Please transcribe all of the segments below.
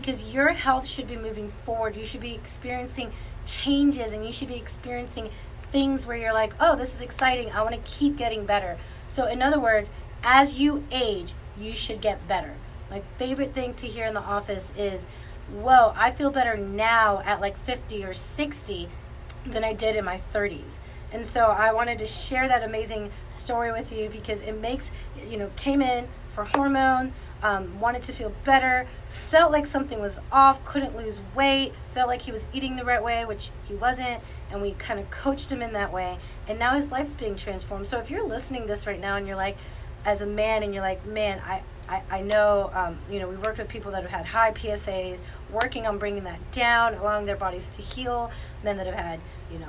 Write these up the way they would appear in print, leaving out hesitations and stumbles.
because your health should be moving forward. You should be experiencing changes, and you should be experiencing things where you're like, oh, this is exciting. I want to keep getting better. So in other words, as you age, you should get better. My favorite thing to hear in the office is, whoa, I feel better now at like 50 or 60 than I did in my 30s. And so I wanted to share that amazing story with you because it makes, came in for hormone, wanted to feel better, felt like something was off, couldn't lose weight, felt like he was eating the right way, which he wasn't, and we kind of coached him in that way, and now his life's being transformed. So if you're listening to this right now and you're like, as a man, and you're like, man, I know, we worked with people that have had high PSAs, working on bringing that down, allowing their bodies to heal, men that have had,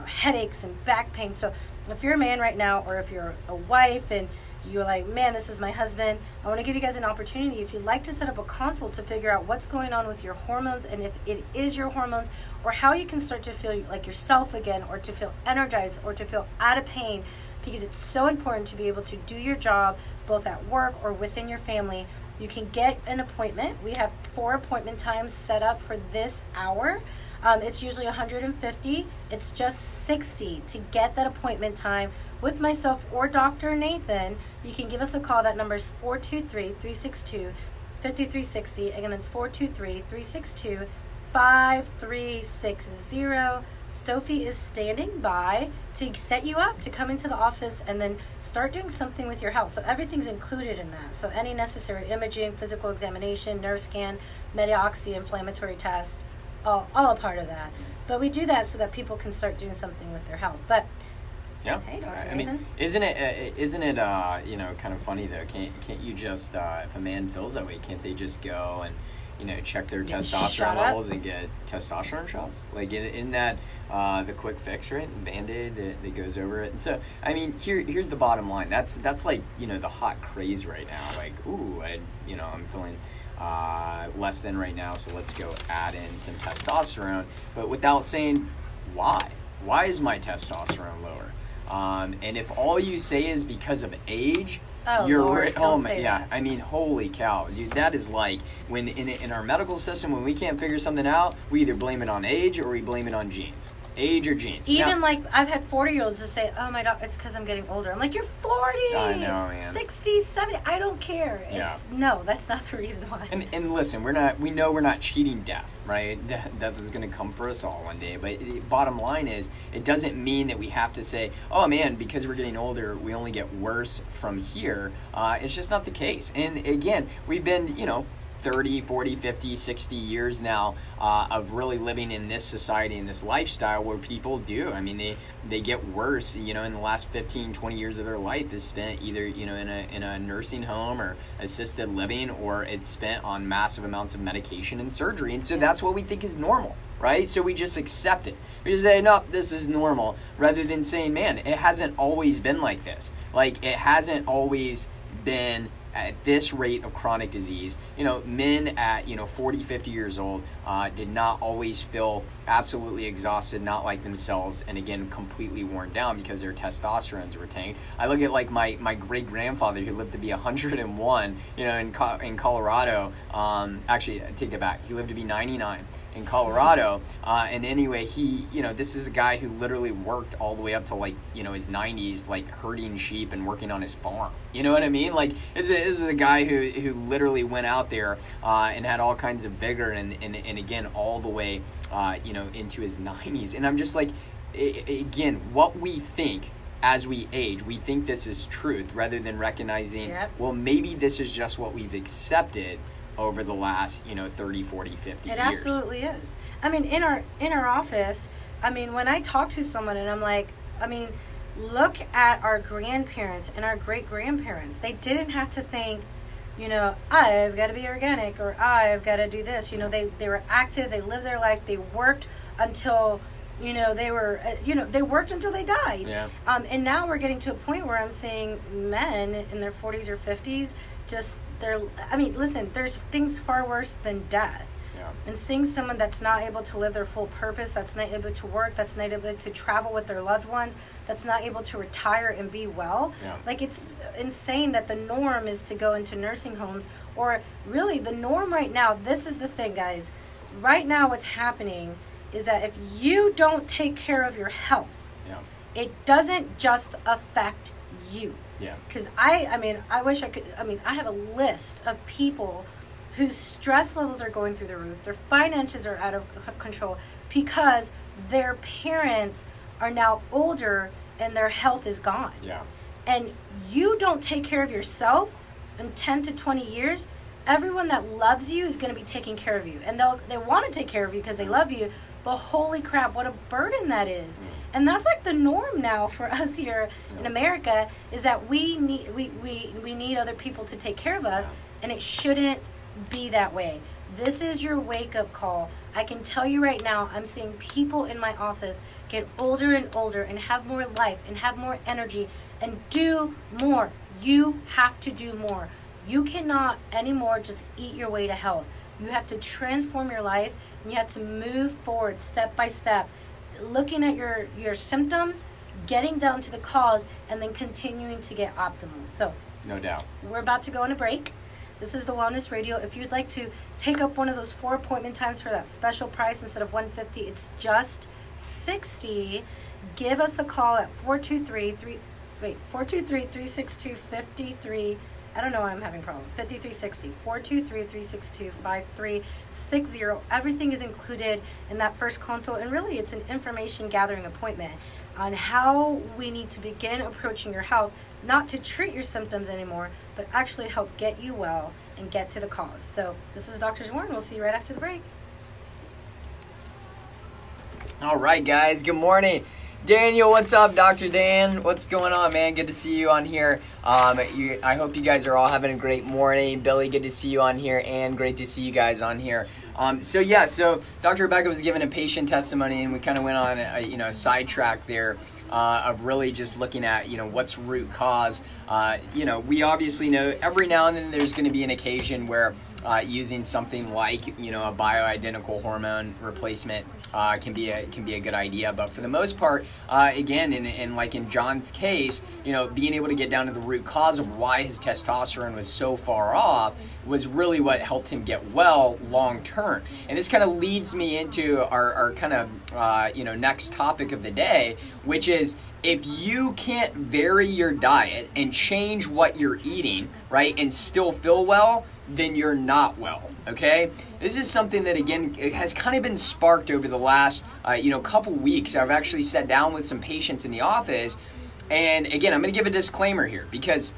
headaches and back pain. So if you're a man right now, or if you're a wife and you're like, man, this is my husband, I want to give you guys an opportunity, if you'd like to set up a consult to figure out what's going on with your hormones, and if it is your hormones, or how you can start to feel like yourself again, or to feel energized, or to feel out of pain, because it's so important to be able to do your job both at work or within your family. You can get an appointment. We have 4 appointment times set up for this hour. It's usually $150. It's just $60 to get that appointment time with myself or Dr. Nathan. You can give us a call. That number is 423-362-5360. Again, it's 423-362-5360. Sophie is standing by to set you up to come into the office and then start doing something with your health. So everything's included in that. So any necessary imaging, physical examination, nerve scan, medioxy, inflammatory test, all a part of that. But we do that so that people can start doing something with their health. But yeah, hey, Dr. I Nathan. mean, isn't it kind of funny though? Can't you just if a man feels that way, can't they just go and check their testosterone levels and get testosterone shots? Like in that the quick fix, right? Band-Aid that goes over it. And so I mean, here's the bottom line. That's like the hot craze right now. Like, ooh, I'm feeling less than right now, so let's go add in some testosterone, but without saying why. Why is my testosterone lower? And if all you say is because of age, I mean, holy cow, dude, that is like when in our medical system, when we can't figure something out, we either blame it on age or we blame it on genes. Age or genes. Even like I've had 40-year-olds to say, oh my God, it's because I'm getting older. I'm like, you're 40, I know, man. 60, 70, I don't care. No, that's not the reason why. And listen, we know we're not cheating death, right? Death is going to come for us all one day. But the bottom line is, it doesn't mean that we have to say, oh man, because we're getting older, we only get worse from here. It's just not the case. And again, we've been, 30, 40, 50, 60 years now of really living in this society and this lifestyle where people do. I mean, they get worse, in the last 15, 20 years of their life is spent either, in a nursing home or assisted living, or it's spent on massive amounts of medication and surgery. And so that's what we think is normal, right? So we just accept it. We just say, no, this is normal, rather than saying, man, it hasn't always been like this. Like, it hasn't always been at this rate of chronic disease. Men at 40, 50 years old did not always feel absolutely exhausted, not like themselves, and again completely worn down because their testosterones were tanked. I look at like my great grandfather who lived to be 101, in Colorado. Actually, I take it back. He lived to be 99 in Colorado, and anyway, he, this is a guy who literally worked all the way up to like, his 90s, like herding sheep and working on his farm. You know what I mean? Like, this is a guy who literally went out there and had all kinds of vigor and again, all the way, into his 90s. And I'm just like, again, what we think as we age, we think this is truth rather than recognizing, well, maybe this is just what we've accepted over the last 30, 40, 50 years. It absolutely is. I mean, in our office, I mean, when I talk to someone and I'm like, I mean, look at our grandparents and our great grandparents. They didn't have to think, I've got to be organic or I've got to do this. They were active, they lived their life, they worked until they were, they worked until they died. Yeah. And now we're getting to a point where I'm seeing men in their 40s or 50s listen, there's things far worse than death. Yeah. And seeing someone that's not able to live their full purpose, that's not able to work, that's not able to travel with their loved ones, that's not able to retire and be well. Yeah. Like, it's insane that the norm is to go into nursing homes, or really the norm right now, this is the thing, guys. right now what's happening is that if you don't take care of your health, Yeah. it doesn't just affect you. Yeah. Because I wish I could, I have a list of people whose stress levels are going through the roof, their finances are out of control because their parents are now older and their health is gone. Yeah. And you don't take care of yourself in 10 to 20 years, everyone that loves you is going to be taking care of you. And they want to take care of you because they love you, but holy crap, what a burden that is. And that's like the norm now for us here in America, is that we need other people to take care of us, and it shouldn't be that way. This is your wake-up call. I can tell you right now, I'm seeing people in my office get older and older and have more life and have more energy and do more. You have to do more. You cannot anymore just eat your way to health. You have to transform your life, and you have to move forward step by step, looking at your symptoms, getting down to the cause, and then continuing to get optimal. So, no doubt. We're about to go on a break. This is the Wellness Radio. If you'd like to take up one of those 4 appointment times for that special price, instead of $150, it's just $60. Give us a call at 423-362-53. I don't know why I'm having a problem. 5360, 423-362-5360. Everything is included in that first consult, and really it's an information gathering appointment on how we need to begin approaching your health, not to treat your symptoms anymore, but actually help get you well and get to the cause. So this is Dr. Warren. We'll see you right after the break. All right, guys. Good morning. Daniel, what's up? Dr. Dan, what's going on, man? Good to see you on here. I hope you guys are all having a great morning. Billy, good to see you on here, and great to see you guys on here. So Dr. Rebecca was giving a patient testimony, and we kind of went on a sidetrack there of really just looking at, what's root cause. We obviously know every now and then there's going to be an occasion where using something like, a bioidentical hormone replacement can be a good idea. But for the most part, again, in like in John's case, being able to get down to the root cause of why his testosterone was so far off was really what helped him get well long term. And this kind of leads me into our kind of next topic of the day, which is, if you can't vary your diet and change what you're eating, right, and still feel well, then you're not well, okay? This is something that, again, it has kind of been sparked over the last, couple weeks. I've actually sat down with some patients in the office, and again, I'm going to give a disclaimer here, because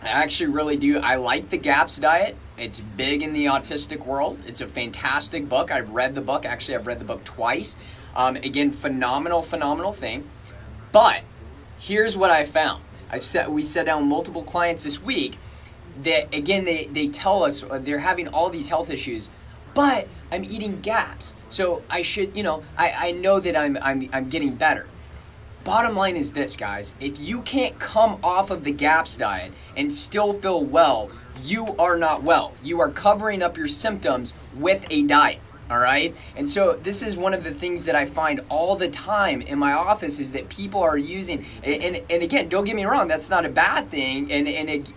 I actually really do. I like the GAPS diet. It's big in the autistic world. It's a fantastic book. I've read the book. Actually, I've read the book twice. Again, phenomenal thing. But here's what I found. We sat down with multiple clients this week that, again, they tell us they're having all these health issues, but I'm eating GAPS. So I should, I know that I'm getting better. Bottom line is this, guys. If you can't come off of the GAPS diet and still feel well, you are not well. You are covering up your symptoms with a diet. All right. And so this is one of the things that I find all the time in my office, is that people are using, and again, don't get me wrong, that's not a bad thing. And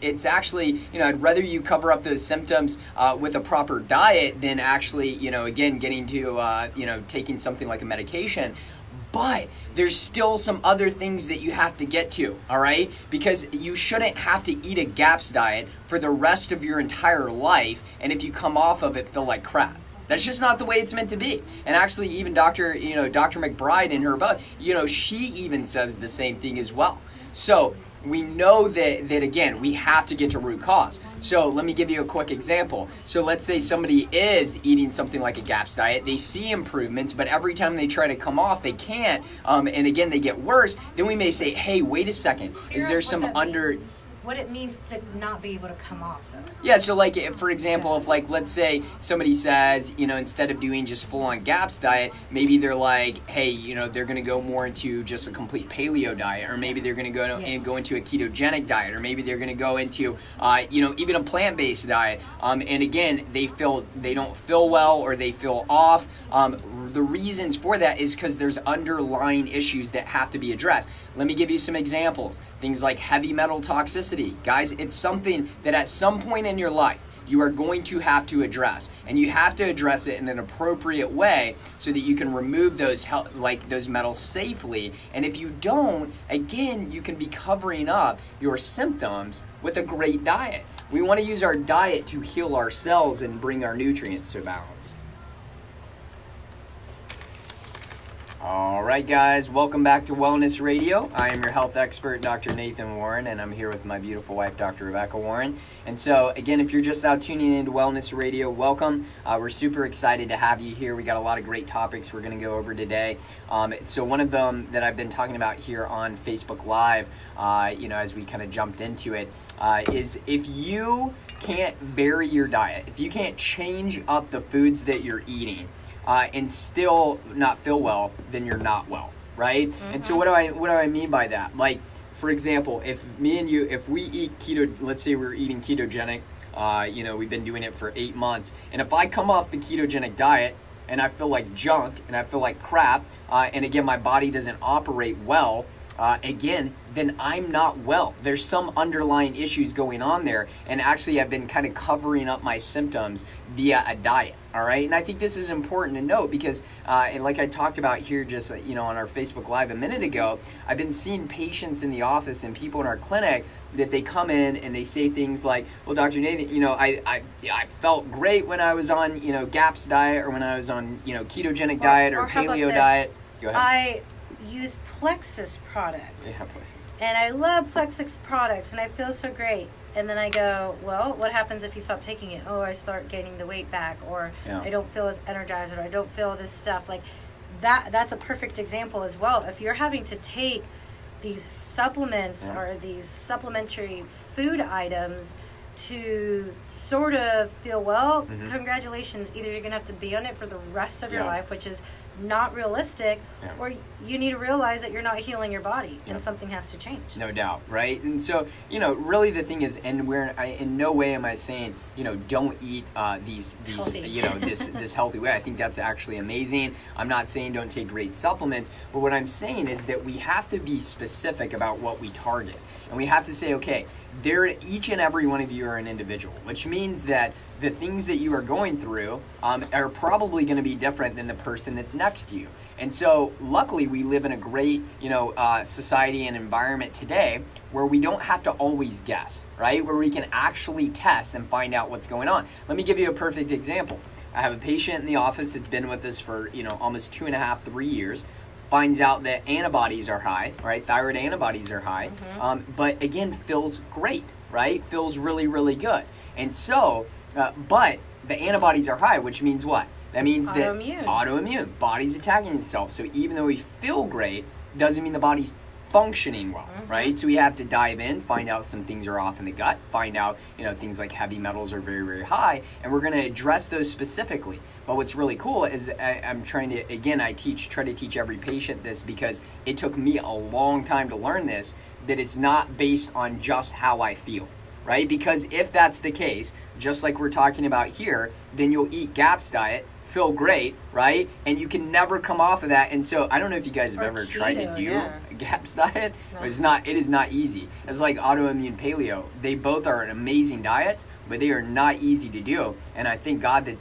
it's actually, I'd rather you cover up those symptoms with a proper diet than actually, again, getting to, taking something like a medication. But there's still some other things that you have to get to, all right? Because you shouldn't have to eat a GAPS diet for the rest of your entire life, and if you come off of it, feel like crap. That's just not the way it's meant to be. And actually, even Dr. McBride in her book, she even says the same thing as well. So we know that again, we have to get to root cause. So let me give you a quick example. So let's say somebody is eating something like a GAPS diet. They see improvements, but every time they try to come off, they can't. And again, they get worse. Then we may say, hey, wait a second. Is there some what it means to not be able to come off, though? Yeah, so like, for example, if like, let's say somebody says, instead of doing just full-on GAPS diet, maybe they're like, hey, they're going to go more into just a complete paleo diet, or maybe they're going to go into a ketogenic diet, or maybe they're going to go into, even a plant-based diet. And again, they don't feel well, or they feel off. The reasons for that is because there's underlying issues that have to be addressed. Let me give you some examples. Things like heavy metal toxicity. Guys, it's something that at some point in your life, you are going to have to address, and you have to address it in an appropriate way so that you can remove those those metals safely. And if you don't, again, you can be covering up your symptoms with a great diet. We want to use our diet to heal our cells and bring our nutrients to balance. All right, guys, welcome back to Wellness Radio. I am your health expert, Dr. Nathan Warren, and I'm here with my beautiful wife, Dr. Rebecca Warren. And so, again, if you're just now tuning into Wellness Radio, welcome. We're super excited to have you here. We got a lot of great topics we're going to go over today. So one of them that I've been talking about here on Facebook Live, as we kind of jumped into it, is if you can't vary your diet, if you can't change up the foods that you're eating, and still not feel well, then you're not well, right? Mm-hmm. And so what do I mean by that? Like, for example, if me and you, if we eat keto, let's say we're eating ketogenic, we've been doing it for 8 months, and if I come off the ketogenic diet and I feel like junk and I feel like crap, and again, my body doesn't operate well, then I'm not well. There's some underlying issues going on there, and actually I've been kind of covering up my symptoms via a diet, all right? And I think this is important to note because, and like I talked about here just, on our Facebook Live a minute ago, I've been seeing patients in the office and people in our clinic that they come in and they say things like, well, Dr. Nathan, I felt great when I was on, GAPS diet or when I was on, ketogenic diet or paleo diet. Go ahead. I use Plexus products. Yeah, Plexus. And I love Plexus products, and I feel so great. And then I go, well, what happens if you stop taking it? Oh, I start gaining the weight back, or I don't feel as energized, or I don't feel this stuff. Like, that's a perfect example as well. If you're having to take these supplements or these supplementary food items to sort of feel well, congratulations. Either you're going to have to be on it for the rest of your life, which is not realistic, or you need to realize that you're not healing your body and something has to change. No doubt, right? And so, really the thing is, and in no way am I saying, don't eat these healthy. this healthy way. I think that's actually amazing. I'm not saying don't take great supplements, but what I'm saying is that we have to be specific about what we target. And we have to say, okay, each and every one of you are an individual, which means that the things that you are going through are probably going to be different than the person that's next to you. And so luckily we live in a great, society and environment today where we don't have to always guess, right? Where we can actually test and find out what's going on. Let me give you a perfect example. I have a patient in the office that's been with us for, almost 2.5, 3 years. Finds out that antibodies are high, right? Thyroid antibodies are high, but again, feels great, right? Feels really, really good. And so, but the antibodies are high, which means what? That means autoimmune, body's attacking itself. So even though we feel great, doesn't mean the body's functioning well, right? So we have to dive in, find out some things are off in the gut, find out, things like heavy metals are very, very high, and we're going to address those specifically. But what's really cool is I'm trying to, again, try to teach every patient this because it took me a long time to learn this, that it's not based on just how I feel, right? Because if that's the case, just like we're talking about here, then you'll eat GAPS diet, feel great, right? And you can never come off of that. And so I don't know if you guys have ever tried to do a GAPS diet. No. It is not easy. It's like autoimmune paleo. They both are an amazing diets, but they are not easy to do. And I thank God that,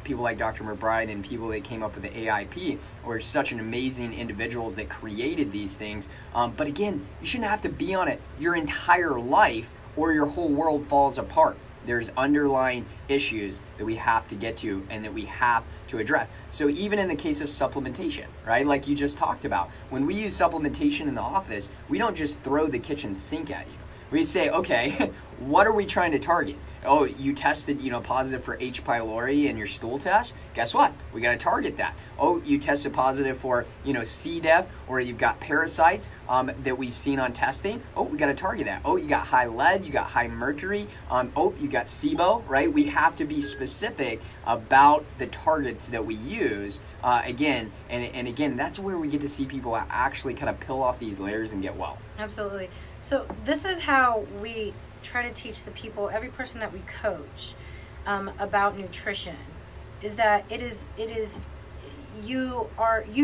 people like Dr. McBride and people that came up with the AIP were such an amazing individuals that created these things. But again, you shouldn't have to be on it your entire life or your whole world falls apart. There's underlying issues that we have to get to and that we have to address. So even in the case of supplementation, right, like you just talked about, when we use supplementation in the office, we don't just throw the kitchen sink at you. We say, okay, what are we trying to target? Oh, you tested, positive for H. pylori in your stool test. Guess what? We got to target that. Oh, you tested positive for, C. diff, or you've got parasites that we've seen on testing. Oh, we got to target that. Oh, you got high lead, you got high mercury. Oh, you got SIBO, right? We have to be specific about the targets that we use. Again, that's where we get to see people actually kind of peel off these layers and get well. Absolutely. So this is how we try to teach the people, every person that we coach, about nutrition, is that it is you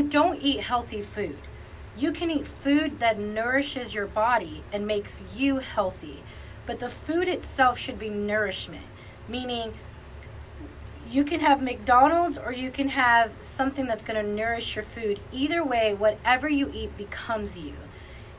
don't eat healthy food. You can eat food that nourishes your body and makes you healthy, but the food itself should be nourishment, meaning you can have McDonald's or you can have something that's going to nourish your food. Either way, whatever you eat becomes you.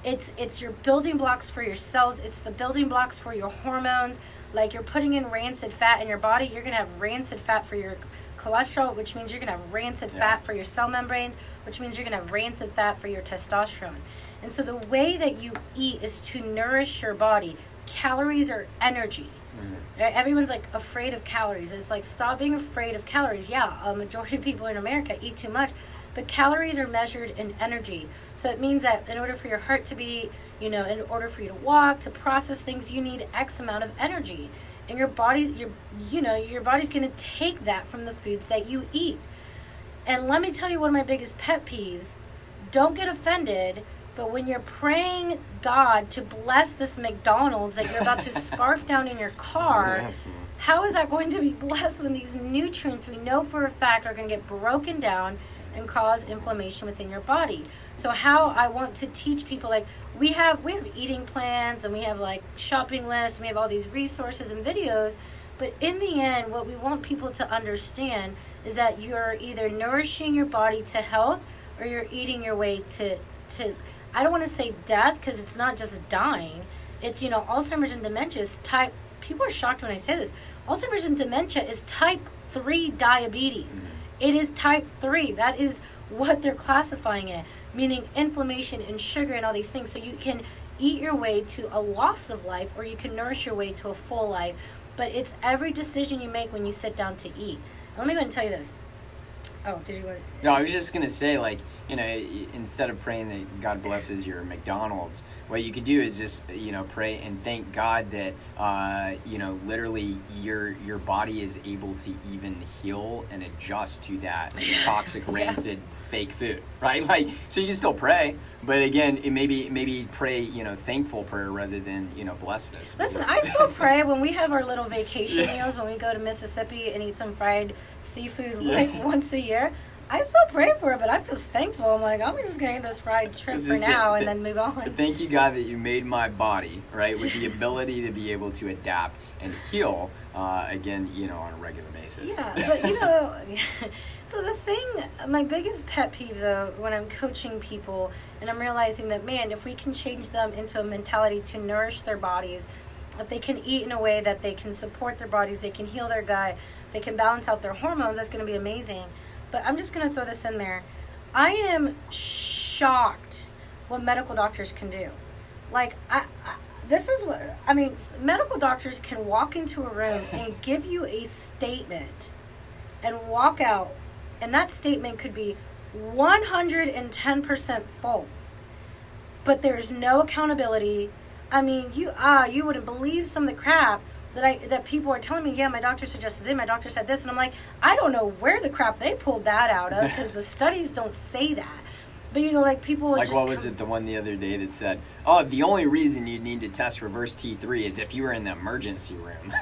It's your building blocks for your cells. It's the building blocks for your hormones. Like, you're putting in rancid fat in your body, you're going to have rancid fat for your cholesterol, which means you're going to have rancid fat for your cell membranes, which means you're going to have rancid fat for your testosterone. And so the way that you eat is to nourish your body. Calories are energy. Right? Everyone's like afraid of calories. It's like, stop being afraid of calories. Yeah, a majority of people in America eat too much, but calories are measured in energy. So it means that in order for your heart to beat, in order for you to walk, to process things, you need X amount of energy. And your body, your body's going to take that from the foods that you eat. And let me tell you one of my biggest pet peeves. Don't get offended, but when you're praying God to bless this McDonald's that you're about to scarf down in your car, how is that going to be blessed when these nutrients we know for a fact are going to get broken down and cause inflammation within your body? So how I want to teach people, like, we have eating plans and we have like shopping lists, we have all these resources and videos, but in the end, what we want people to understand is that you're either nourishing your body to health or you're eating your way to I don't want to say death, because it's not just dying. It's, Alzheimer's and dementia is type, people are shocked when I say this, Alzheimer's and dementia is type 3 diabetes. It is type 3. That is what they're classifying it, meaning inflammation and sugar and all these things. So you can eat your way to a loss of life, or you can nourish your way to a full life. But it's every decision you make when you sit down to eat. Let me go and tell you this. Oh, did you want to? No, I was just going to say, like, instead of praying that God blesses your McDonald's, what you could do is just, pray and thank God that, literally your body is able to even heal and adjust to that toxic, rancid, fake food, right? Like, so you can still pray, but again, it maybe pray, thankful prayer rather than, bless this. Listen, I still pray when we have our little vacation meals, when we go to Mississippi and eat some fried seafood like once a year. I still pray for it, but I'm just thankful. I'm like, I'm just going to eat this fried shrimp for now and then move on. Thank you, God, that you made my body, right, with the ability to be able to adapt and heal, again, on a regular basis. Yeah, but, so the thing, my biggest pet peeve, though, when I'm coaching people and I'm realizing that, man, if we can change them into a mentality to nourish their bodies, if they can eat in a way that they can support their bodies, they can heal their gut, they can balance out their hormones, that's going to be amazing. But I'm just going to throw this in there. I am shocked what medical doctors can do. Like, medical doctors can walk into a room and give you a statement and walk out, and that statement could be 110% false. But there's no accountability. I mean, you wouldn't believe some of the crap that people are telling me. Yeah, my doctor suggested this, my doctor said this, and I'm like, I don't know where the crap they pulled that out of, because the studies don't say that. But like, people like, what was it, the one the other day that said, oh, the only reason you need to test reverse T3 is if you were in the emergency room.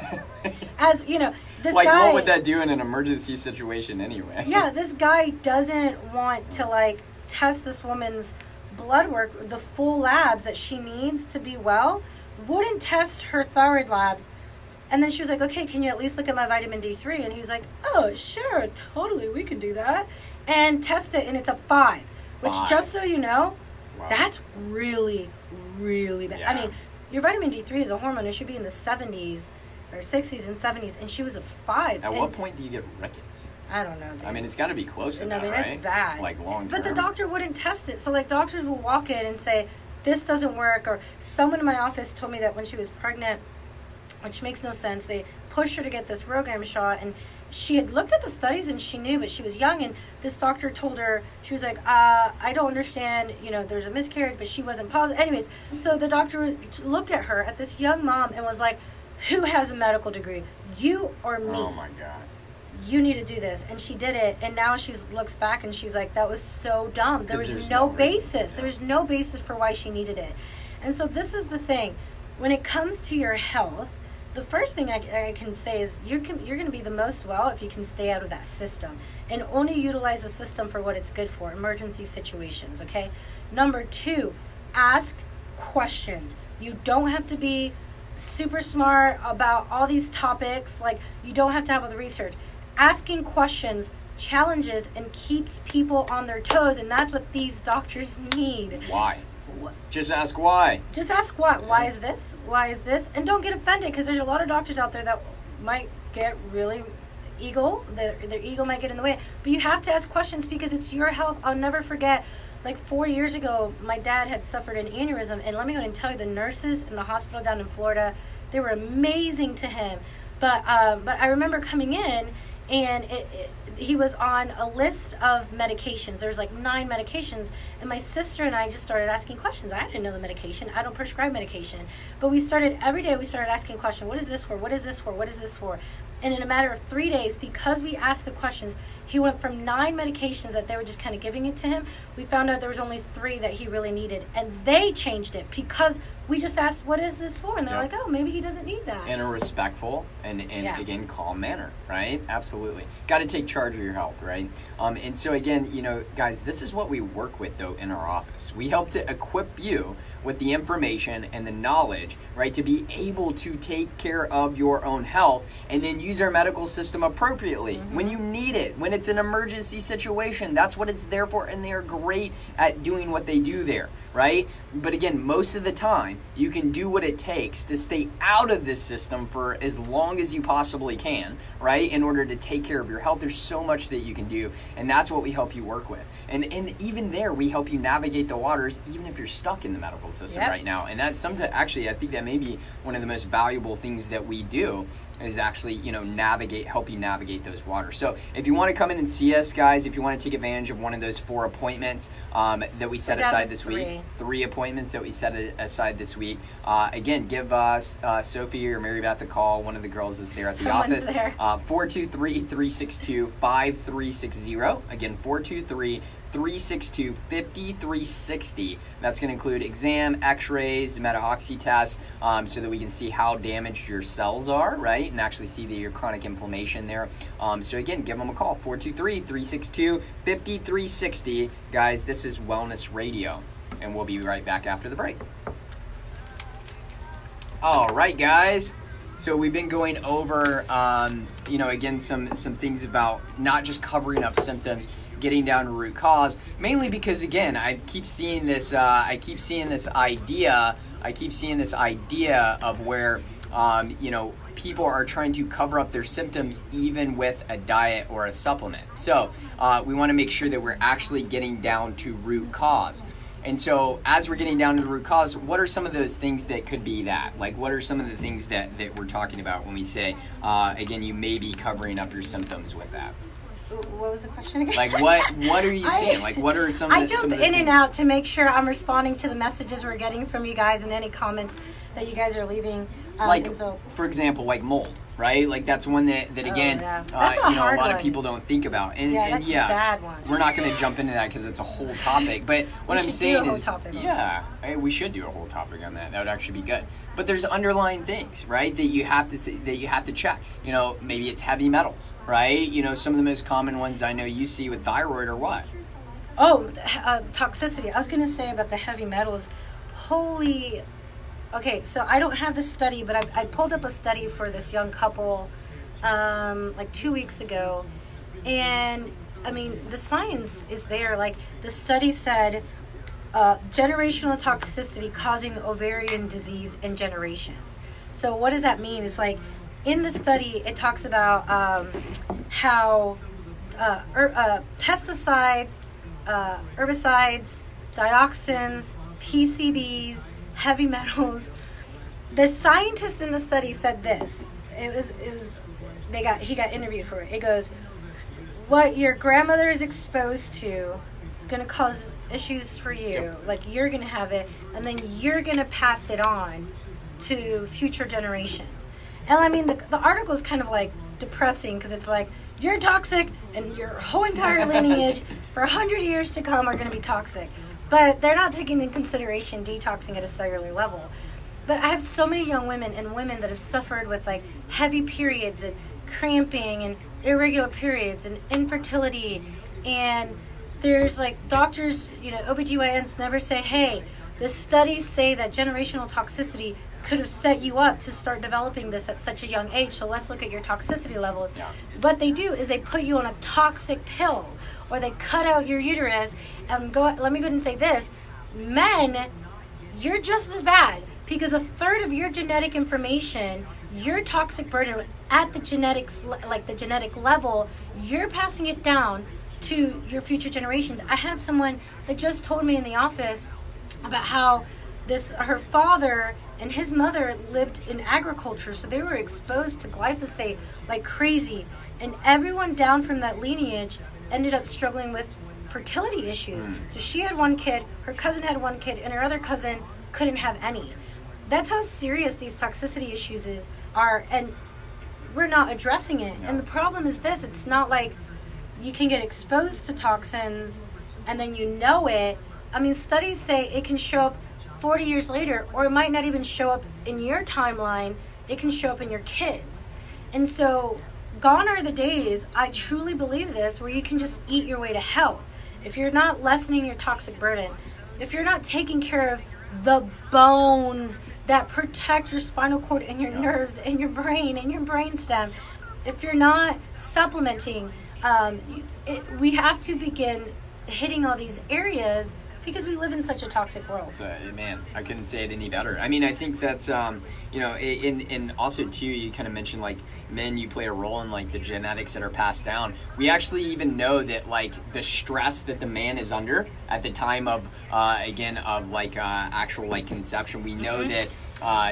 As this like, guy, what would that do in an emergency situation anyway? Yeah, this guy doesn't want to like test this woman's blood work, the full labs that she needs to be well, wouldn't test her thyroid labs. And then she was like, okay, can you at least look at my vitamin D3? And he was like, oh, sure, totally, we can do that. And test it, and it's a 5. Which, just so you know, that's really, really bad. Yeah. I mean, your vitamin D3 is a hormone. It should be in the 70s or 60s and 70s, and she was a 5. At what point do you get rickets? I don't know, dude. I mean, it's got to be close to that, right? It's bad. Like, long term. But the doctor wouldn't test it. So, like, doctors will walk in and say, this doesn't work. Or someone in my office told me that when she was pregnant, which makes no sense, they pushed her to get this Rogaine shot, and she had looked at the studies and she knew, but she was young, and this doctor told her, she was like, I don't understand, there's a miscarriage, but she wasn't positive. Anyways, so the doctor looked at her, at this young mom, and was like, who has a medical degree, you or me? Oh my God. You need to do this. And she did it, and now she looks back and she's like, that was so dumb. There was no basis. There was no basis for why she needed it. And so this is the thing. When it comes to your health, the first thing I can say is you're going to be the most well if you can stay out of that system and only utilize the system for what it's good for, emergency situations, okay? Number 2, ask questions. You don't have to be super smart about all these topics. Like, you don't have to have all the research. Asking questions challenges and keeps people on their toes, and that's what these doctors need. Why? Just ask why. Just ask what. Why is this? Why is this? And don't get offended, because there's a lot of doctors out there that might get really their ego might get in the way. But you have to ask questions because it's your health. I'll never forget, like 4 years ago, my dad had suffered an aneurysm, and let me go and tell you, the nurses in the hospital down in Florida, they were amazing to him. But I remember coming in, and he was on a list of medications. There was like 9 medications, and my sister and I just started asking questions. I didn't know the medication. I don't prescribe medication. But every day we started asking questions. What is this for? What is this for? What is this for? And in a matter of 3 days, because we asked the questions, he went from 9 medications that they were just kind of giving it to him. We found out there was only 3 that he really needed. And they changed it because we just asked, what is this for? And they're like, oh, maybe he doesn't need that. In a respectful and again, calm manner, right? Absolutely. Got to take charge of your health, right? And so again, guys, this is what we work with, though, in our office. We help to equip you with the information and the knowledge, right, to be able to take care of your own health and then use our medical system appropriately when you need it, when it's an emergency situation. That's what it's there for, and they're great at doing what they do there, right? But again, most of the time, you can do what it takes to stay out of this system for as long as you possibly can, right, in order to take care of your health. There's so much that you can do, and that's what we help you work with. And even there, we help you navigate the waters, even if you're stuck in the medical system right now. And that's actually, I think that may be one of the most valuable things that we do, is actually, help you navigate those waters. So if you want to come in and see us, guys, if you want to take advantage of one of those 4 appointments that we set aside this week, 3 appointments that we set aside this week, again, give us Sophie or Mary Beth a call. One of the girls is there at the office. 423-362-5360. Again, 423-362-5360. That's going to include exam, x-rays, meta-oxy tests, so that we can see how damaged your cells are, right, and actually see your chronic inflammation there. So again, give them a call, 423-362-5360. Guys, this is Wellness Radio, and we'll be right back after the break. All right, guys. So we've been going over, again, some things about not just covering up symptoms, getting down to root cause, mainly because, again, I keep seeing this idea of where, people are trying to cover up their symptoms even with a diet or a supplement. So we want to make sure that we're actually getting down to root cause. And so as we're getting down to the root cause, what are some of those things that could be that? Like, what are some of the things that we're talking about when we say, again, you may be covering up your symptoms with that? What was the question again? Like, what are you seeing? Like, what are some of the I jump in and out to make sure I'm responding to the messages we're getting from you guys and any comments that you guys are leaving. For example, like mold, right? Like, that's one that again, that's a lot of people don't think about. And that's a bad one. We're not going to jump into that because it's a whole topic. But what I'm saying is, we should do a whole topic on that. That would actually be good. But there's underlying things, right, that you have to check. Maybe it's heavy metals, right? Some of the most common ones I know you see with thyroid are what? Oh, toxicity. I was going to say about the heavy metals. Okay, so I don't have the study, but I pulled up a study for this young couple like 2 weeks ago. And, I mean, the science is there. Like, the study said generational toxicity causing ovarian disease in generations. So what does that mean? It's like, in the study, it talks about how pesticides, herbicides, dioxins, PCBs, heavy metals. The scientists in the study said this. He got interviewed for it. It goes, what your grandmother is exposed to is going to cause issues for you. Yep. Like, you're going to have it, and then you're going to pass it on to future generations. And I mean, the article is kind of like depressing because it's like, you're toxic, and your whole entire lineage for 100 years to come are going to be toxic. But they're not taking into consideration detoxing at a cellular level. But I have so many young women and women that have suffered with like heavy periods and cramping and irregular periods and infertility. And there's like doctors, OBGYNs never say, hey, the studies say that generational toxicity could have set you up to start developing this at such a young age. So let's look at your toxicity levels. Yeah. What they do is they put you on a toxic pill, or they cut out your uterus and go. Let me go ahead and say this: men, you're just as bad, because a third of your genetic information, your toxic burden at the genetics, like the genetic level, you're passing it down to your future generations. I had someone that just told me in the office about how her father and his mother lived in agriculture, so they were exposed to glyphosate like crazy, and everyone down from that lineage ended up struggling with fertility issues. So she had one kid, her cousin had one kid, and her other cousin couldn't have any. That's how serious these toxicity issues are, and we're not addressing it. And the problem is this: it's not like you can get exposed to toxins and then you know it. I mean, studies say it can show up 40 years later, or it might not even show up in your timeline. It can show up in your kids. And so gone are the days, I truly believe this, where you can just eat your way to health. If you're not lessening your toxic burden, if you're not taking care of the bones that protect your spinal cord and your nerves and your brain and your brainstem, if you're not supplementing, we have to begin hitting all these areas, because we live in such a toxic world. So, man, I couldn't say it any better. I mean, I think that's, and also, too, you kind of mentioned, like, men, you play a role in, like, the genetics that are passed down. We actually even know that, like, the stress that the man is under at the time of, actual, like, conception, we know that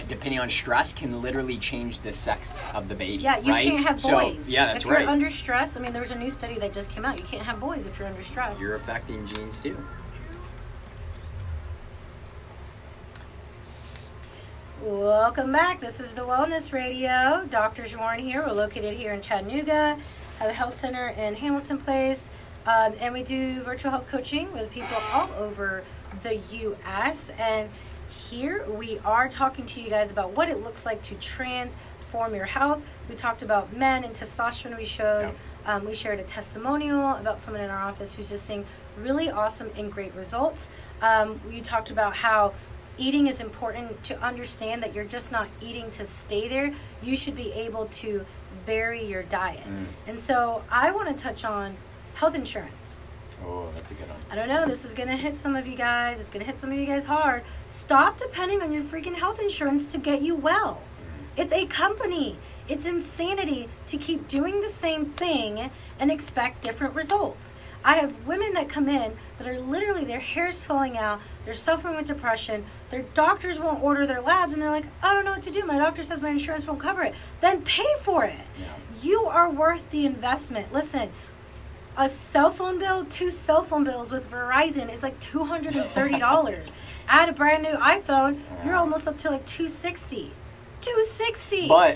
depending on stress can literally change the sex of the baby. Yeah, you can't have boys. So, yeah, that's if right. If you're under stress, I mean, there was a new study that just came out. You can't have boys if you're under stress. You're affecting genes, too. Welcome back. This is the Wellness Radio. Dr. Warren here. We're located here in Chattanooga, have a health center in Hamilton Place, and we do virtual health coaching with people all over the U.S. And here we are talking to you guys about what it looks like to transform your health. We talked about men and testosterone. We shared a testimonial about someone in our office who's just seeing really awesome and great results. We talked about how eating is important, to understand that you're just not eating to stay there. You should be able to vary your diet. And so I want to touch on health insurance. Oh, that's a good one. I don't know, this is going to hit some of you guys. It's going to hit some of you guys hard. Stop depending on your freaking health insurance to get you well. It's a company. It's insanity to keep doing the same thing and expect different results. I have women that come in that are literally, their hair's falling out, they're suffering with depression, their doctors won't order their labs, and they're like, I don't know what to do. My doctor says my insurance won't cover it. Then pay for it. Yeah. You are worth the investment. Listen, a cell phone bill, 2 cell phone bills with Verizon is like $230. Add a brand new iPhone, you're almost up to like $260.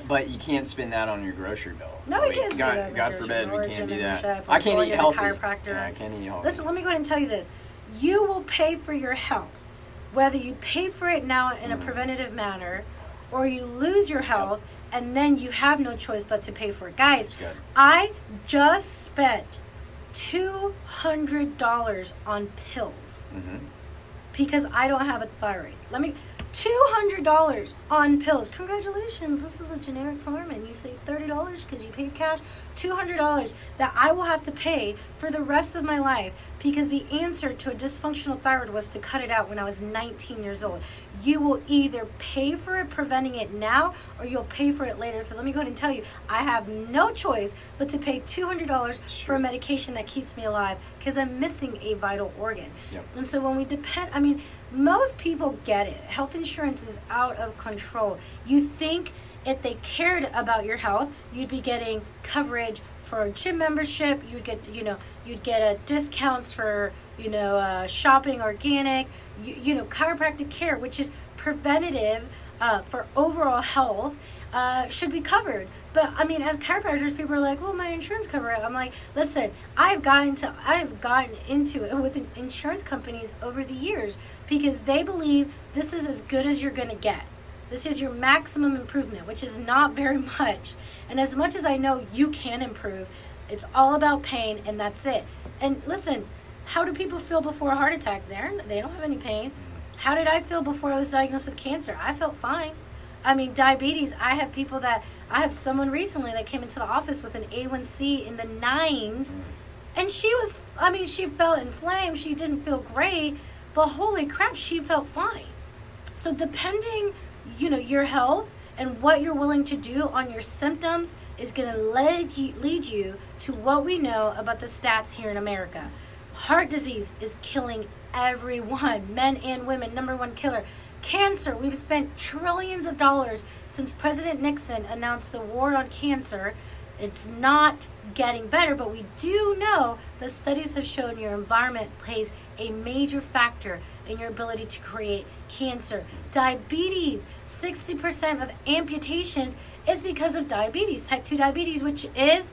But you can't spend that on your grocery bill. No, you can't spend that. God forbid we can't do that. I can't eat healthy. Chiropractor. Yeah, I can't eat healthy. Listen, let me go ahead and tell you this. You will pay for your health, whether you pay for it now in a preventative manner, or you lose your health and then you have no choice but to pay for it. Guys, I just spent $200 on pills because I don't have a thyroid. $200 on pills. Congratulations, this is a generic form and you save $30 because you paid cash. $200 that I will have to pay for the rest of my life because the answer to a dysfunctional thyroid was to cut it out when I was 19 years old. You will either pay for it, preventing it now, or you'll pay for it later. Because let me go ahead and tell you, I have no choice but to pay $200 for a medication that keeps me alive because I'm missing a vital organ. And so when we depend, most people get it. Health insurance is out of control. You think if they cared about your health, you'd be getting coverage for a gym membership. You'd get discounts for shopping organic. Chiropractic care, which is preventative for overall health, should be covered. But as chiropractors, people are like, well, my insurance cover it. I'm like, listen, I've gotten into it with insurance companies over the years because they believe this is as good as you're going to get. This is your maximum improvement, which is not very much. And as much as I know you can improve, it's all about pain, and that's it. And listen, how do people feel before a heart attack? They don't have any pain. How did I feel before I was diagnosed with cancer? I felt fine. I mean, diabetes. I have someone recently that came into the office with an A1C in the 9s, and she felt inflamed. She didn't feel great, but holy crap, she felt fine. So depending, your health and what you're willing to do on your symptoms is going to lead you to what we know about the stats here in America. Heart disease is killing everyone, men and women, number one killer. Cancer, we've spent trillions of dollars since President Nixon announced the war on cancer. It's not getting better, but we do know that studies have shown your environment plays a major factor in your ability to create cancer. Diabetes, 60% of amputations is because of diabetes, type 2 diabetes, which is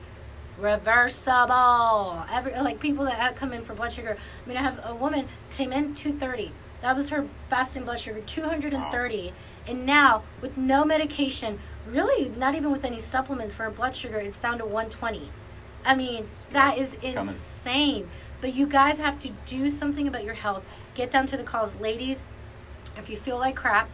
reversible. Like people that come in for blood sugar. I mean, I have a woman came in 230. That was her fasting blood sugar, 230. Wow. And now, with no medication, really not even with any supplements for her blood sugar, it's down to 120. I mean, that is insane. But you guys have to do something about your health. Get down to the calls. Ladies, if you feel like crap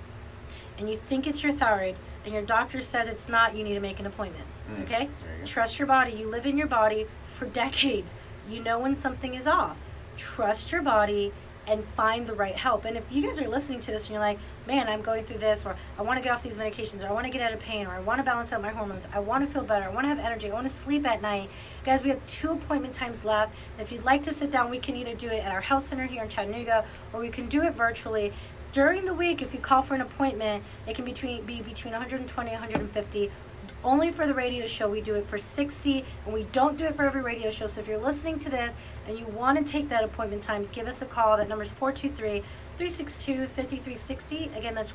and you think it's your thyroid and your doctor says it's not, you need to make an appointment. Okay? Trust your body. You live in your body for decades. You know when something is off. Trust your body and find the right help. And if you guys are listening to this and you're like, man, I'm going through this, or I want to get off these medications, or I want to get out of pain, or I want to balance out my hormones, I want to feel better, I want to have energy, I want to sleep at night. Guys, we have 2 appointment times left. If you'd like to sit down, we can either do it at our health center here in Chattanooga, or we can do it virtually. During the week, if you call for an appointment, it can be between 120 and 150. Only for the radio show, we do it for 60, and we don't do it for every radio show. So if you're listening to this and you want to take that appointment time, give us a call. That number is 423-362-5360. Again, that's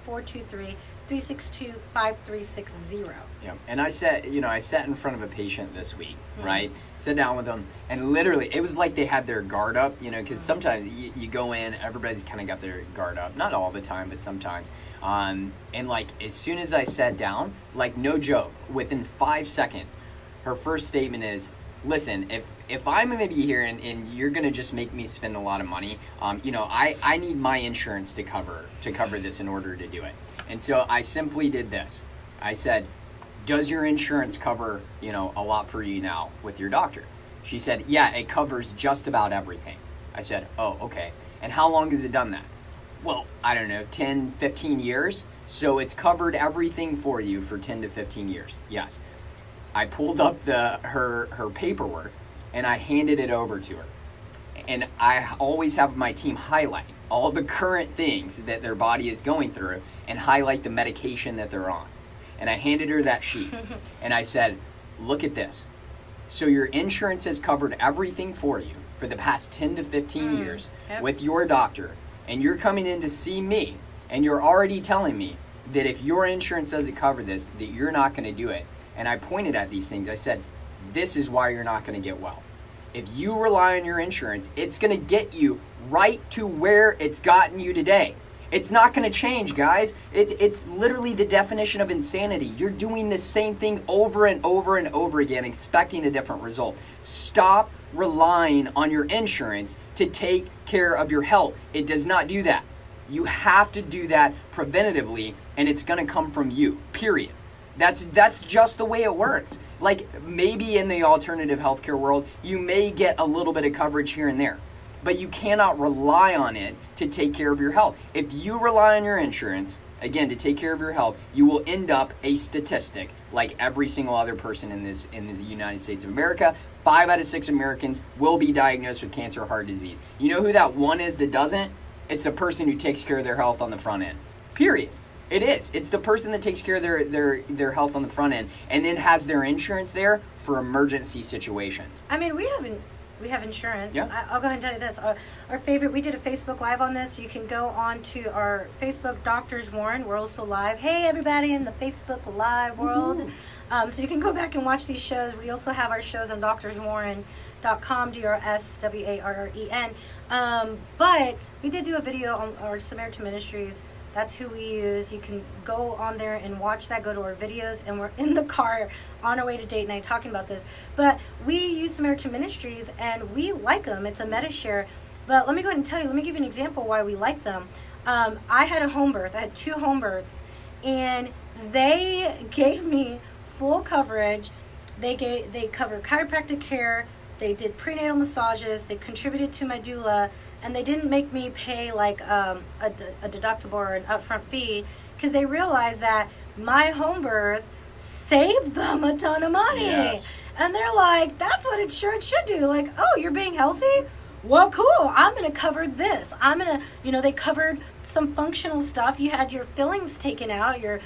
423-362-5360. Yeah, and I sat in front of a patient this week, right? Sat down with them, and literally, it was like they had their guard up, because sometimes you go in, everybody's kind of got their guard up. Not all the time, but sometimes. And like, as soon as I sat down, like, no joke, within 5 seconds, her first statement is, listen, if I'm going to be here and you're going to just make me spend a lot of money, I need my insurance to cover this in order to do it. And so I simply did this. I said, does your insurance cover, a lot for you now with your doctor? She said, yeah, it covers just about everything. I said, oh, okay. And how long has it done that? Well, I don't know, 10, 15 years. So it's covered everything for you for 10 to 15 years. Yes. I pulled up her paperwork and I handed it over to her. And I always have my team highlight all the current things that their body is going through and highlight the medication that they're on. And I handed her that sheet and I said, look at this. So your insurance has covered everything for you for the past 10 to 15 years with your doctor. And you're coming in to see me, and you're already telling me that if your insurance doesn't cover this, that you're not going to do it. And I pointed at these things. I said, this is why you're not going to get well. If you rely on your insurance, it's going to get you right to where it's gotten you today. It's not going to change, guys. It's literally the definition of insanity. You're doing the same thing over and over and over again, expecting a different result. Stop relying on your insurance to take care of your health. It does not do that. You have to do that preventatively, and it's going to come from you, period. That's just the way it works. Like, maybe in the alternative healthcare world, you may get a little bit of coverage here and there, but you cannot rely on it to take care of your health. If you rely on your insurance, again, to take care of your health, you will end up a statistic like every single other person in the United States of America. 5 out of 6 Americans will be diagnosed with cancer or heart disease. You know who that one is that doesn't? It's the person who takes care of their health on the front end. Period. It is. It's the person that takes care of their health on the front end and then has their insurance there for emergency situations. I mean, we have insurance. Yeah. I'll go ahead and tell you this. Our favorite, we did a Facebook Live on this. You can go on to our Facebook, Doctors Warren. We're also live. Hey, everybody in the Facebook Live world. So you can go back and watch these shows. We also have our shows on DoctorsWarren.com, DRSWARREN. But we did do a video on our Samaritan Ministries. That's who we use. You can go on there and watch that, go to our videos, and we're in the car on our way to date night talking about this. But we use Samaritan Ministries, and we like them. It's a MediShare. But let me go ahead and tell you, let me give you an example why we like them. I had a home birth. I had 2 home births, and they gave me full coverage. They covered chiropractic care. They did prenatal massages. They contributed to my doula, and they didn't make me pay like a deductible or an upfront fee, because they realized that my home birth saved them a ton of money. Yes. And they're like, that's what insurance should do. Like, oh, you're being healthy? Well, cool. I'm going to cover this. I'm going to, they covered some functional stuff. You had your fillings taken out, your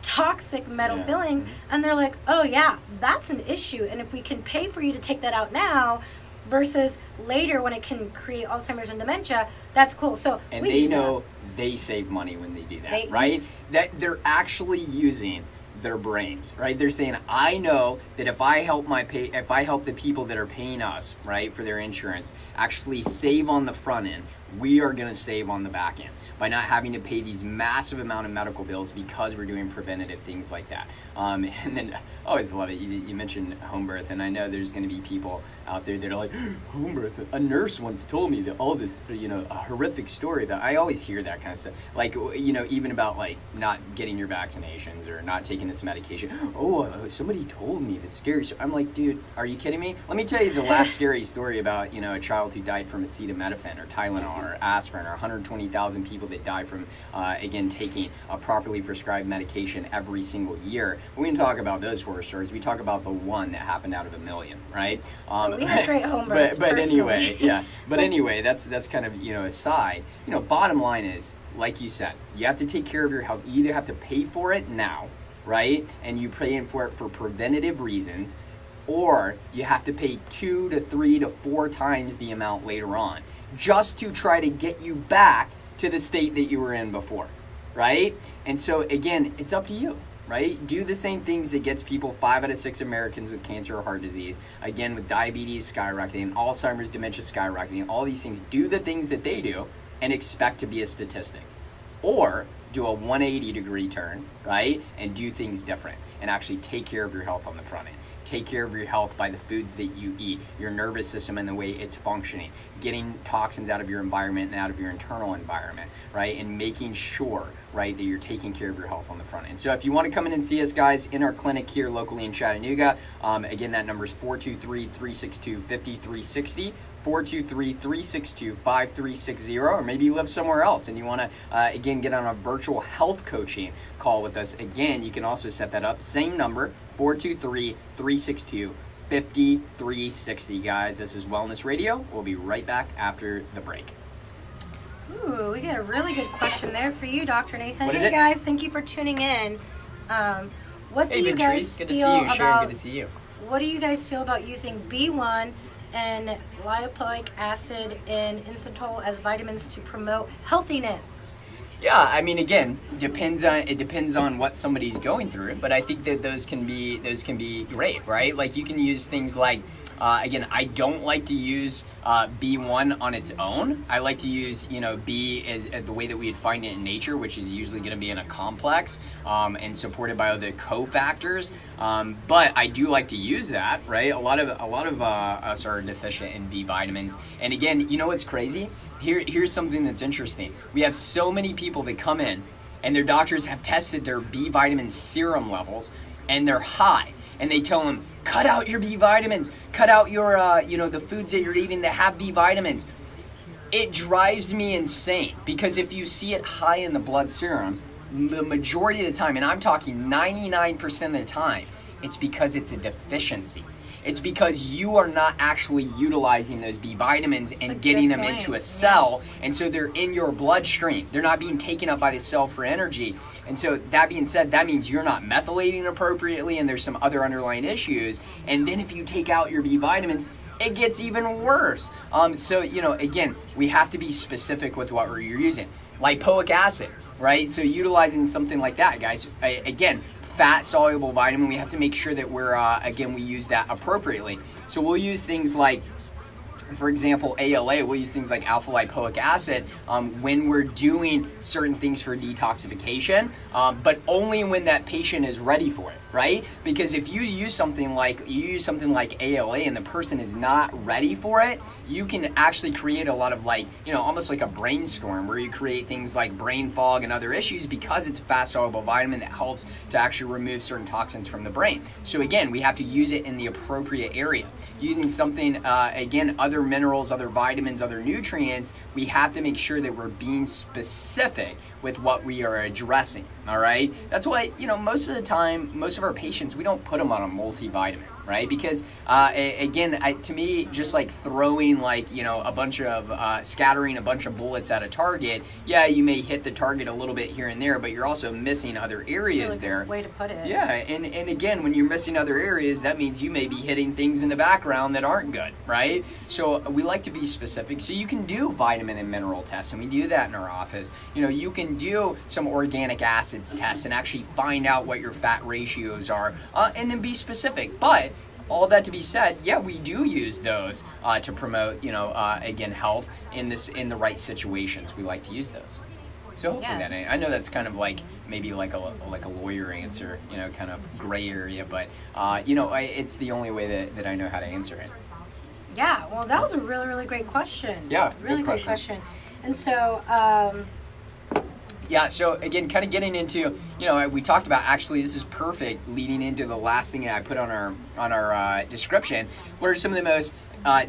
toxic metal fillings, and they're like, oh yeah, that's an issue, and if we can pay for you to take that out now versus later when it can create Alzheimer's and dementia, that's cool. So and they know they save money when they do that, right? That they're actually using their brains, right? They're saying, I know that if I help the people that are paying us, right, for their insurance, actually save on the front end, we are going to save on the back end by not having to pay these massive amount of medical bills because we're doing preventative things like that. And then I always love it. You mentioned home birth, and I know there's going to be people out there that are like, home birth. A nurse once told me that all this, a horrific story. That I always hear that kind of stuff. Like, even about like not getting your vaccinations or not taking this medication. Oh, somebody told me the scary story. I'm like, dude, are you kidding me? Let me tell you the last scary story about, a child who died from acetaminophen or Tylenol or aspirin, or 120,000 people that die from, again, taking a properly prescribed medication every single year. We can talk about those horror stories. We talk about the one that happened out of a million, right? So we had great home births, but anyway, yeah. But anyway, that's kind of, aside. Bottom line is, like you said, you have to take care of your health. You either have to pay for it now, right? And you're paying for it for preventative reasons, or you have to pay 2 to 3 to 4 times the amount later on, just to try to get you back to the state that you were in before, right? And so again, it's up to you, right? Do the same things that gets people, 5 out of 6 Americans with cancer or heart disease, again with diabetes skyrocketing, Alzheimer's, dementia skyrocketing, all these things. Do the things that they do and expect to be a statistic. Or do a 180-degree turn, right? And do things different and actually take care of your health on the front end. Take care of your health by the foods that you eat, your nervous system and the way it's functioning, getting toxins out of your environment and out of your internal environment, right? And making sure, right, that you're taking care of your health on the front end. So if you want to come in and see us, guys, in our clinic here locally in Chattanooga, again, that number is 423-362-5360. 423-362-5360, or maybe you live somewhere else and you want to, again, get on a virtual health coaching call with us. Again, you can also set that up. Same number, 423-362-5360, guys. This is Wellness Radio. We'll be right back after the break. Ooh, we got a really good question there for you, Dr. Nathan. What is hey, it? guys, thank you for tuning in. What do you guys good to feel see you, about? Sharon, good to see you. What do you guys feel about using B1 and lipoic acid and inositol as vitamins to promote healthiness? Yeah, I mean, again, it depends on what somebody's going through, but I think that those can be great, right? Like you can use things like, again, I don't like to use B1 on its own. I like to use, B as the way that we'd find it in nature, which is usually going to be in a complex and supported by other cofactors. But I do like to use that, right? A lot of us are deficient in B vitamins, and again, you know what's crazy? Here's something that's interesting. We have so many people that come in and their doctors have tested their B vitamin serum levels and they're high, and they tell them, cut out your B vitamins, cut out your the foods that you're eating that have B vitamins. It drives me insane, because if you see it high in the blood serum, the majority of the time, and I'm talking 99% of the time, it's because it's a deficiency. It's because you are not actually utilizing those B vitamins and getting them into a cell, and so they're in your bloodstream. They're not being taken up by the cell for energy. And so that being said, that means you're not methylating appropriately, and there's some other underlying issues. And then if you take out your B vitamins, it gets even worse. So, again, we have to be specific with what you're using. Lipoic acid, right? So utilizing something like that, guys, again, fat-soluble vitamin, we have to make sure that we use that appropriately. So we'll use things like, for example, ALA, we'll use things like alpha lipoic acid when we're doing certain things for detoxification, but only when that patient is ready for it. right? Because if you use something like ALA and the person is not ready for it, you can actually create a lot of almost like a brainstorm where you create things like brain fog and other issues because it's a fast soluble vitamin that helps to actually remove certain toxins from the brain. So again, we have to use it in the appropriate area. Using something, again, other minerals, other vitamins, other nutrients, we have to make sure that we're being specific with what we are addressing, all right? That's why, most of the time, most of our patients, we don't put them on a multivitamin, right? Because, to me, just like throwing a bunch of, scattering a bunch of bullets at a target, yeah, you may hit the target a little bit here and there, but you're also missing other areas really there. Good way to put it. Yeah, and again, when you're missing other areas, that means you may be hitting things in the background that aren't good, right? So we like to be specific. So you can do vitamin and mineral tests, and we do that in our office. You can do some organic acids tests and actually find out what your fat ratios are, and then be specific. But all that to be said, yeah, we do use those to promote, again, health in the right situations. We like to use those. So hopefully Yes. I know that's kind of maybe like a lawyer answer, kind of gray area, but it's the only way that I know how to answer it. Yeah, well, that was a really, really great question. Yeah, really good great question. And so, Yeah, so again, kind of getting into, we talked about, actually, this is perfect leading into the last thing that I put on our description. What are some of the most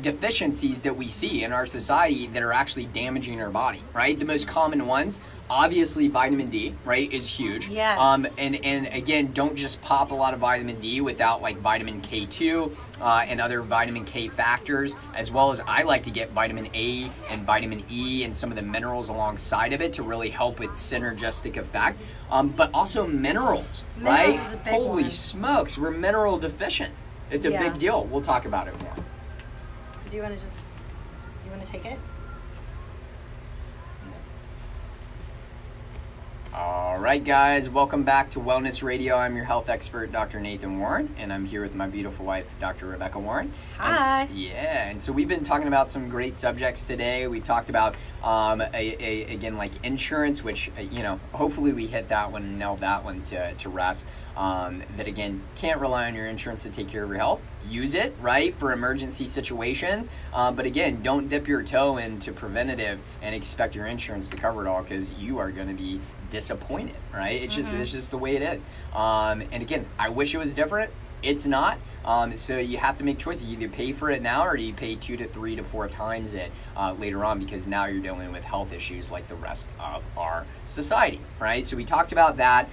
deficiencies that we see in our society that are actually damaging our body, right? The most common ones, obviously vitamin D, right, is huge. Yes. And again, don't just pop a lot of vitamin D without vitamin K2 and other vitamin K factors, as well as I like to get vitamin A and vitamin E and some of the minerals alongside of it to really help with synergistic effect. But also minerals, right? Minerals is a big Holy one. smokes, we're mineral deficient. It's a big deal. We'll talk about it more. do you want to take it? All right, guys, welcome back to Wellness Radio. I'm your health expert, Dr. Nathan Warren, and I'm here with my beautiful wife, Dr. Rebecca Warren. Hi. And so we've been talking about some great subjects today. We talked about, again, like insurance, which, hopefully we hit that one and nailed that one to rest. That, again, can't rely on your insurance to take care of your health. Use it, right, for emergency situations. But, again, don't dip your toe into preventative and expect your insurance to cover it all, because you are going to be disappointed, right? It's just the way it is. And again, I wish it was different. It's not. So you have to make choices. You either pay for it now, or you pay 2 to 3 to 4 times it later on, because now you're dealing with health issues like the rest of our society, right? So we talked about that.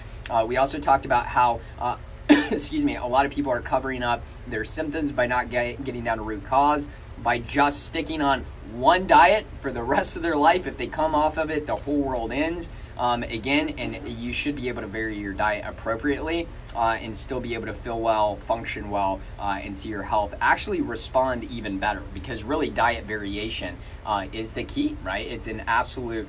We also talked about how excuse me, a lot of people are covering up their symptoms by not getting down to root cause, by just sticking on one diet for the rest of their life. If they come off of it, the whole world ends. Again, and you should be able to vary your diet appropriately and still be able to feel well, function well, and see your health actually respond even better, because really diet variation is the key, right? It's an absolute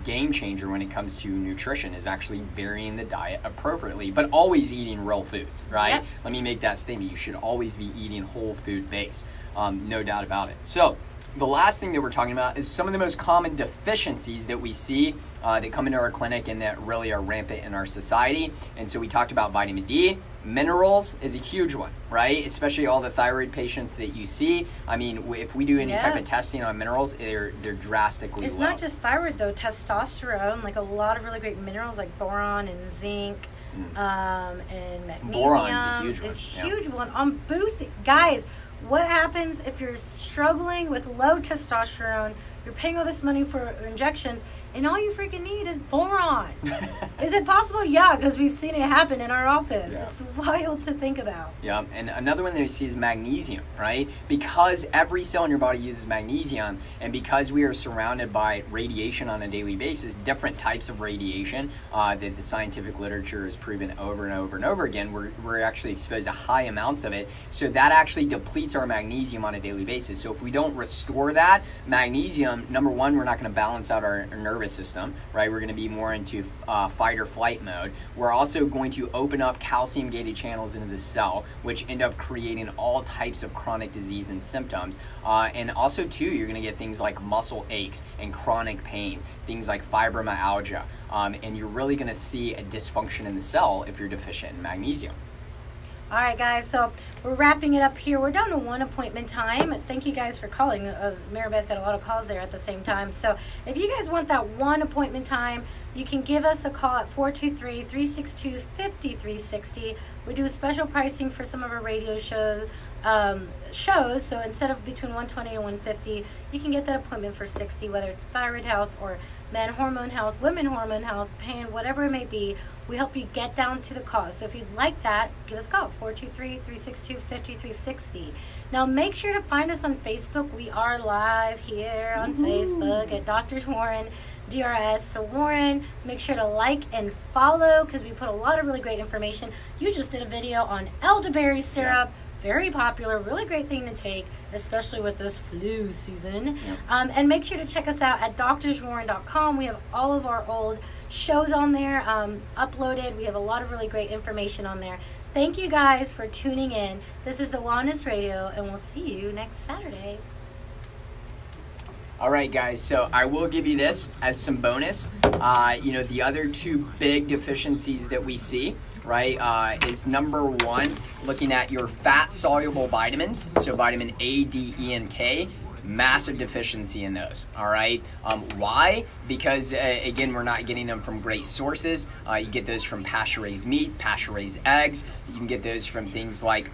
game changer when it comes to nutrition, is actually varying the diet appropriately, but always eating real foods, right? Yep. Let me make that statement. You should always be eating whole food based, no doubt about it. So the last thing that we're talking about is some of the most common deficiencies that we see that come into our clinic and that really are rampant in our society. And so we talked about vitamin D. Minerals is a huge one, right? Especially all the thyroid patients that you see. I mean, if we do any type of testing on minerals, they're drastically It's low. not just thyroid, though. Testosterone, like a lot of really great minerals like boron and zinc and magnesium. Boron's a huge one. It's a huge one on boosting. Guys, what happens if you're struggling with low testosterone, you're paying all this money for injections, and all you freaking need is boron? Is it possible? Yeah, because we've seen it happen in our office. Yeah. It's wild to think about. Yeah, and another one that we see is magnesium, right? Because every cell in your body uses magnesium, and because we are surrounded by radiation on a daily basis, different types of radiation that the scientific literature has proven over and over and over again, we're actually exposed to high amounts of it. So that actually depletes our magnesium on a daily basis. So if we don't restore that magnesium, number one, we're not going to balance out our nervous system, right? We're going to be more into fight or flight mode. We're also going to open up calcium gated channels into the cell, which end up creating all types of chronic disease and symptoms. And also too, you're going to get things like muscle aches and chronic pain, things like fibromyalgia. And you're really going to see a dysfunction in the cell if you're deficient in magnesium. All right, guys, so we're wrapping it up here. We're down to 1 appointment time. Thank you guys for calling. Maribeth got a lot of calls there at the same time. So if you guys want that 1 appointment time, you can give us a call at 423-362-5360. We do special pricing for some of our radio shows. So instead of between 120 and 150, you can get that appointment for 60, whether it's thyroid health or men hormone health, women hormone health, pain, whatever it may be. We help you get down to the cause. So if you'd like that, give us a call, 423-362-5360. Now make sure to find us on Facebook. We are live here on Facebook at Drs. Warren DRS. So Warren, make sure to like and follow because we put a lot of really great information. You just did a video on elderberry syrup. Very popular, really great thing to take, especially with this flu season. And make sure to check us out at drswarren.com. We have all of our old shows on there uploaded. We have a lot of really great information on there. Thank you guys for tuning in. This is the Wellness Radio, and we'll see you next Saturday. All right, guys, so I will give you this as some bonus. The other 2 big deficiencies that we see, right, is number 1, looking at your fat-soluble vitamins, so vitamin A, D, E, and K. Massive deficiency in those, all right? Why? Because, again, we're not getting them from great sources. You get those from pasture-raised meat, pasture-raised eggs. You can get those from things like,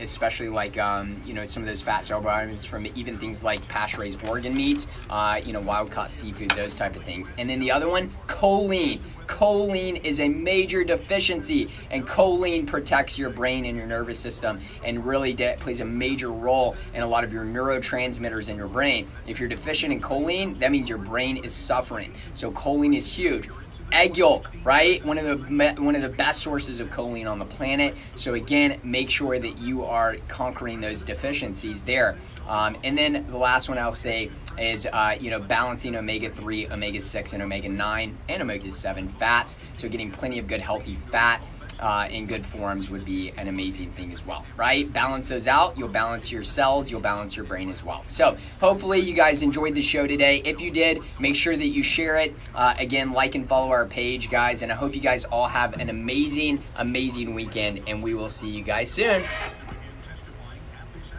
especially like, some of those fat-soluble vitamins from even things like pasture-raised organ meats, wild-caught seafood, those type of things. And then the other one, choline. Choline is a major deficiency, and choline protects your brain and your nervous system and really plays a major role in a lot of your neurotransmitters in your brain. If you're deficient in choline, that means your brain is suffering. So choline is huge. Egg yolk, right? One of the best sources of choline on the planet. So again, make sure that you are conquering those deficiencies there. And then the last one I'll say is balancing omega-3, omega-6, and omega-9 and omega-7 fats. So getting plenty of good healthy fat in good forms would be an amazing thing as well, right? Balance those out. You'll balance your cells. You'll balance your brain as well. So hopefully you guys enjoyed the show today. If you did, make sure that you share it. Again, like and follow our page, guys. And I hope you guys all have an amazing, amazing weekend. And we will see you guys soon.